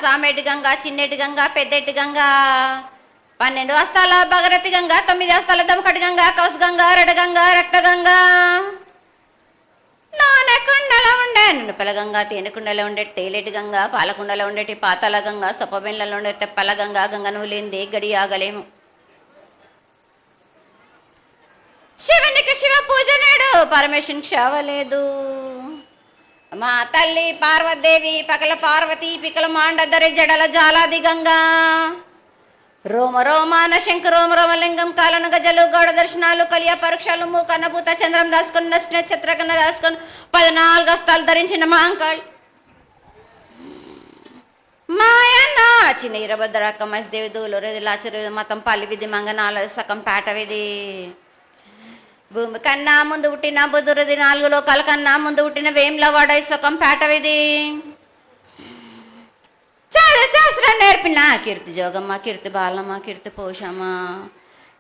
సామెటి గంగా, చిన్నెటి గంగా, పెద్దెటి గంగా, 12 హస్తాల భగరథి గంగా, 9 హస్తాల దమకటి గంగా, కౌసు గంగా, రెడగంగా, రక్త గంగా, నానకుండలో ఉండే నునుపల గంగా, తేనెకుండలో ఉండే తేలేటి గంగా, పాలకుండలో ఉండేటి పాతాల గంగా, సొప్పబెండ్లలో ఉండే తెప్పల గంగా, గంగను లేనిదే గడి ఆగలేము. శివునికి శివ పూజ నేడు, పరమేశ్వరునికి శవలేదు. మా తల్లి పార్వతీదేవి పకల పార్వతి పికల మాండదరి జడల జాలాది గంగా, రోమ రోమాన శంకు రోమ రోమలింగం కాలను గజలు గౌడ దర్శనాలు కలియ పరీక్షలు మూకన్నభూత చంద్రం దాసుకుని నక్షత్రకన్న దాసుకొని 14 హస్తాలు ధరించిన మాంకాళి మాయన్న చిన్న ఇరభద్రక్క మసిదేవి దూలూరు లాచరు మతం పల్లి విధి మంగనాల సకం పేట విధి. భూమి కన్నా ముందు పుట్టిన బుధురుది 4 లోకాల కన్నా ముందు పుట్టిన వేములవాడ సుఖం పేటవిది. చాలా శాస్త్రం నేర్పిన కీర్తి జోగమ్మ, కీర్తి బాలమ్మ, కీర్తి పోషమ్మ,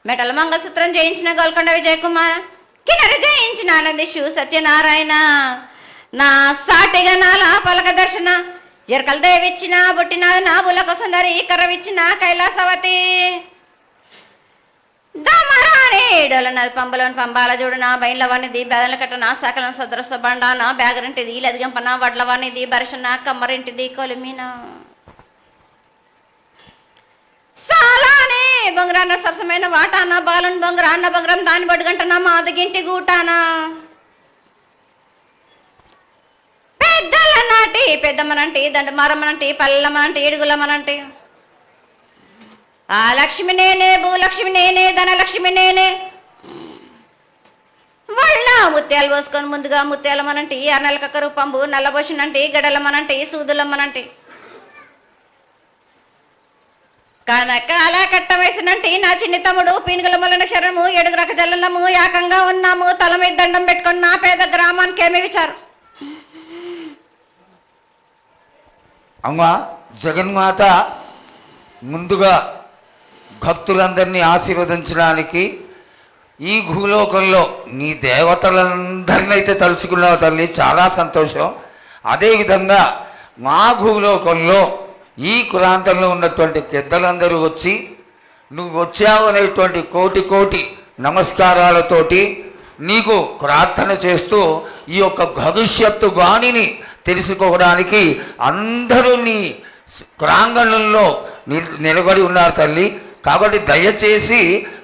మెటల మంగళసూత్రం జయించిన గోల్కొండ విజయ్ కుమార్, కిన్నరి జయించిన ఆనందిషు సత్యనారాయణ, నా సాటిగా నాల పలక దర్శన ఎరకల దేవిచ్చిన బుట్టిన నా బులకు సుందరి కర్రవిచ్చిన కైలాసవతి, దమరాణి డోలనది పంబలోని పంబాల చూడన బయలవానిది బెదల కట్టన సకల సదరస బండాన బ్యాగరింటిది లదిగంపన వడ్లవానిది బర్షన కమ్మరింటిది కొలిమిన సాలానే బొంగరాన్న సరసమైన వాటాన బాలుని బొంగరాన్న బొంగరం దాని బడుగంటన మాదిగింటి గూటాన పెద్దల నాటి పెద్దమ్మనంటి దండమారమ్మనంటి పల్లెమ్మనంటి ఏడుగులమ్మనంటి ఆ లక్ష్మి నేనే, భూలక్ష్మి నేనే, ధనలక్ష్మి నేనే, వాళ్ళ ముత్యాలు పోసుకొని ముందుగా ముత్యాలమ్మనంటి, ఆ నెలకక్క రూపంబు నల్లబోసినంటి, గడలమ్మనంటి, సూదులమ్మనంటి, కనకాల కట్ట వేసినంటి నా చిన్ని తమ్ముడు పీనుగుల మొలన క్షరము 7 రక జల్లము ఏకంగా ఉన్నాము, తల మీద దండం పెట్టుకొని నా పేద గ్రామానికి ఏమి విచారం. అమ్మా జగన్మాత ముందుగా భక్తులందరినీ ఆశీర్వదించడానికి ఈ భూలోకంలో నీ దేవతలందరినీ అయితే తలుచుకున్నావు తల్లి, చాలా సంతోషం. అదేవిధంగా మా భూలోకంలో ఈ కులాంతంలో ఉన్నటువంటి పెద్దలందరూ వచ్చి నువ్వు వచ్చావు అనేటువంటి కోటి కోటి నమస్కారాలతోటి నీకు ప్రార్థన చేస్తూ ఈ యొక్క భవిష్యత్తు వాణిని తెలుసుకోవడానికి అందరూ నీ ప్రాంగణంలో నిలబడి ఉన్నారు తల్లి. కాబట్టి దయచేసి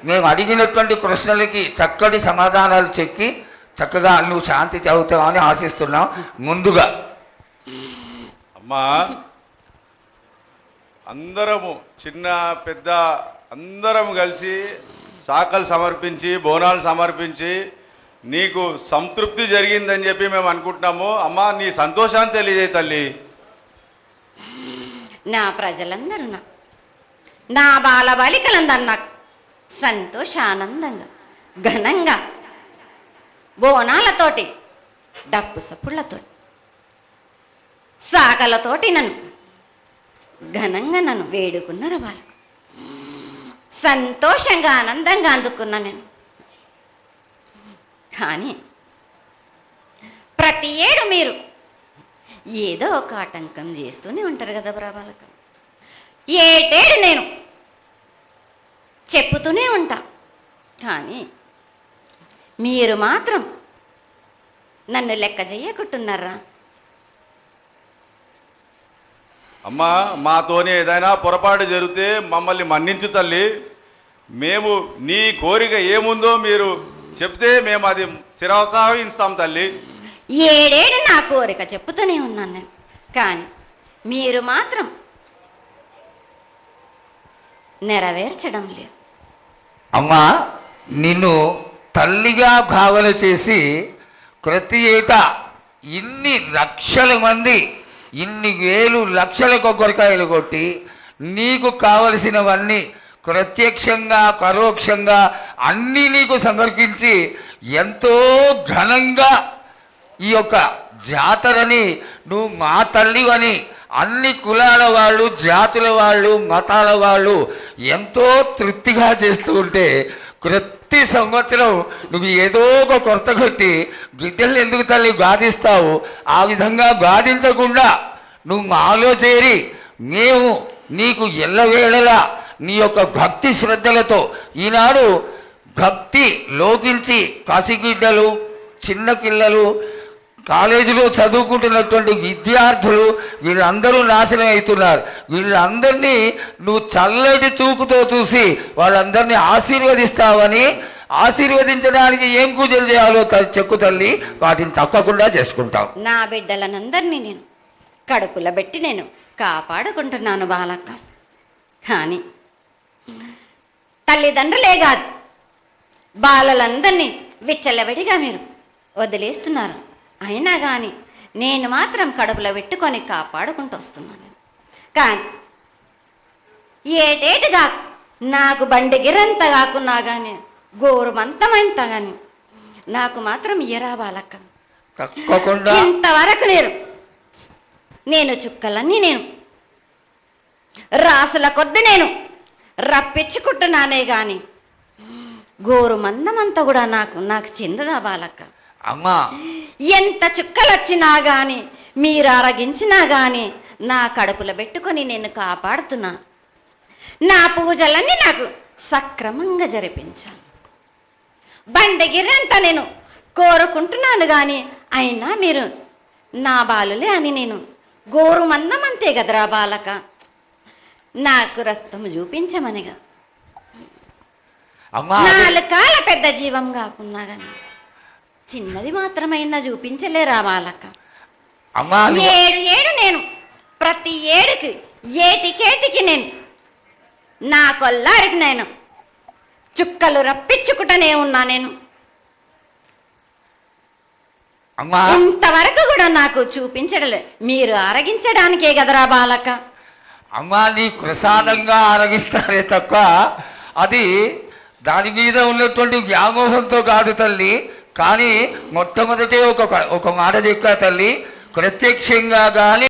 మేము అడిగినటువంటి ప్రశ్నలకి చక్కటి సమాధానాలు చెక్కి చక్కగా నువ్వు శాంతి చదువుతావని ఆశిస్తున్నాం. ముందుగా అమ్మా అందరము చిన్న పెద్ద అందరం కలిసి శాఖలు సమర్పించి బోనాలు సమర్పించి నీకు సంతృప్తి జరిగిందని చెప్పి మేము అనుకుంటున్నాము. అమ్మా నీ సంతోషాన్ని తెలియజేయ తల్లి. నా ప్రజలందరూ నా బాలబాలికలందరూ నాకు సంతోషానందంగా ఘనంగా బోనాలతోటి డప్పు సప్పుళ్లతో సాకలతోటి నన్ను ఘనంగా నన్ను వేడుకున్నారు. వాళ్ళు సంతోషంగా ఆనందంగా అందుకున్నా నేను. కానీ ప్రతి ఏడు మీరు ఏదో ఒక ఆటంకం చేస్తూనే ఉంటారు కదా బ్రాబాలక. ఏటేడు నేను చెప్పుతూనే ఉంటా, కానీ మీరు మాత్రం నన్ను లెక్క చేయకుంటున్నారా? అమ్మా మాతోనే ఏదైనా పొరపాటు జరిగితే మమ్మల్ని మన్నించు తల్లి. మేము నీ కోరిక ఏముందో మీరు చెప్తే మేము అది శిరోత్సాహిస్తాం తల్లి. ఏడేడు నా కోరిక చెప్పుతూనే ఉన్నాను నేను, కానీ మీరు మాత్రం నెరవేర్చడం లేదు. అమ్మా నిన్ను తల్లిగా భావన చేసి ప్రతి ఏటా ఇన్ని లక్షల మంది ఇన్ని వేలు లక్షల కొబ్బరికాయలు కొట్టి నీకు కావలసినవన్నీ ప్రత్యక్షంగా పరోక్షంగా అన్నీ నీకు సమర్పించి ఎంతో ఘనంగా ఈ యొక్క జాతరని నువ్వు మా తల్లివని అన్ని కులాల వాళ్ళు, జాతుల వాళ్ళు, మతాల వాళ్ళు ఎంతో తృప్తిగా చేస్తూ ఉంటే ప్రతి సంవత్సరం నువ్వు ఏదో ఒక కొరత కొట్టి బిడ్డల్ని ఎందుకు తల్లి బాధిస్తావు? ఆ విధంగా బాధించకుండా నువ్వు మాలో చేరి మేము నీకు ఎల్లవేళలా నీ యొక్క భక్తి శ్రద్ధలతో ఈనాడు భక్తి లోకించి కాశీగిడ్డలు చిన్న పిల్లలు కాలేజీలో చదువుకుంటున్నటువంటి విద్యార్థులు వీళ్ళందరూ నాశనం అవుతున్నారు. వీళ్ళందరినీ నువ్వు చల్లటి చూపుతో చూసి వాళ్ళందరినీ ఆశీర్వదిస్తావని, ఆశీర్వదించడానికి ఏం పూజలు చేయాలో చెక్కు తల్లి, వాటిని తప్పకుండా చేసుకుంటాం. నా బిడ్డలనందరినీ నేను కడుపులో పెట్టి నేను కాపాడుకుంటున్నాను బాలక్క. కానీ తల్లిదండ్రులే కాదు, బాలలందరినీ విచ్చలవిడిగా మీరు వదిలేస్తున్నారు. అయినా కానీ నేను మాత్రం కడుపులో పెట్టుకొని కాపాడుకుంటూ వస్తున్నాను. కానీ ఏటేటుగా నాకు బండి గిరంత కాకున్నా కానీ గోరుమంతమంత కానీ నాకు మాత్రం ఇయ్యరా బాలక్క. తప్పకుండా ఇంతవరకు నేను చుక్కలన్నీ నేను రాసుల కొద్ది నేను రప్పించుకుంటున్నానే గాని గోరు మందమంతా కూడా నాకు చెందదా బాలక్క. అమ్మా, ఎంత చుక్కలు వచ్చినా గాని మీరు అరగించినా గాని నా కడుపులో పెట్టుకొని నేను కాపాడుతున్నా. నా పూజలన్నీ నాకు సక్రమంగా జరిపించాను. బండగిరంతా నేను కోరుకుంటున్నాను గాని అయినా మీరు నా బాలులే అని నేను గోరు మందమంతే కదరా బాలక. నాకు రక్తం చూపించమనిగా అమ్మా, 4 కాల పెద్ద జీవం కాకున్నా గాని చిన్నది మాత్రమైనా చూపించలేరా బాలక. అమ్మా, ఏడు నేను ప్రతి ఏడుకి ఏటికేటికి నేను నా కొల్లారికి నేను చుక్కలు రప్పించుకుంటూనే ఉన్నా. నేను అమ్మా, ఇంతవరకు కూడా నాకు చూపించడలే, మీరు ఆరగించడానికే కదరా బాలక. అమ్మా, నీ ప్రసాదంగా ఆరగిస్తారే తప్ప అది దాని మీద ఉన్నటువంటి వ్యామోహంతో కాదు తల్లి. కానీ మొట్టమొదటే ఒక మాట చెప్పా తల్లి, ప్రత్యక్షంగా కానీ